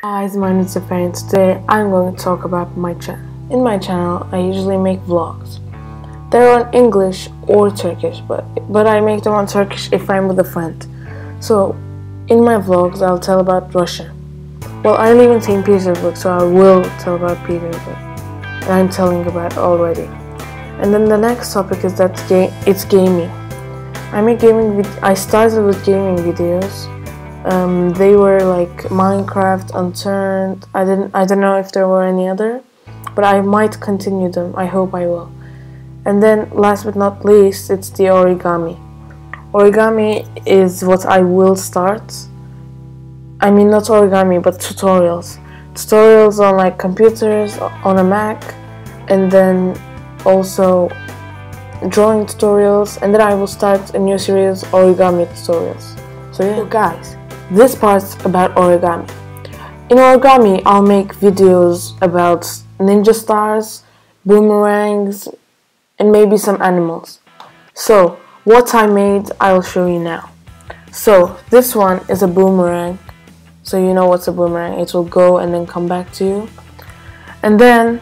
Guys, my name is Zafar and today I'm going to talk about my channel. In my channel, I usually make vlogs. They're on English or Turkish, but I make them on Turkish if I'm with a friend. So, in my vlogs, I'll tell about Russia. Well, I live in St. Petersburg, so I will tell about Petersburg. And I'm telling about it already. And then the next topic is that it's gaming. I started with gaming videos. They were like Minecraft, Unturned. I don't know if there were any other, but I might continue them. I hope I will. And then last but not least, it's the origami. Origami is what I will start. I mean, not origami, but tutorials. Tutorials on like computers, on a Mac, and then also drawing tutorials, and then I will start a new series, origami tutorials. So yeah, guys, this part's about origami. In origami, I'll make videos about ninja stars, boomerangs, and maybe some animals. So, what I made, I'll show you now. So, this one is a boomerang. So you know what's a boomerang. It will go and then come back to you. And then,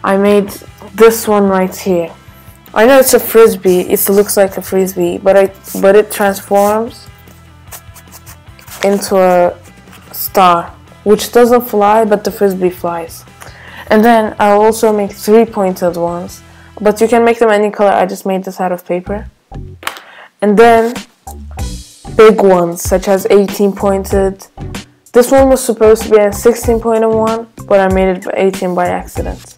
I made this one right here. I know it's a frisbee. It looks like a frisbee, but it transforms into a star, which doesn't fly, but the frisbee flies. And then I'll also make 3 pointed ones, but you can make them any color. I just made this out of paper. And then big ones, such as 18 pointed. This one was supposed to be a 16 pointed one, but I made it 18 by accident.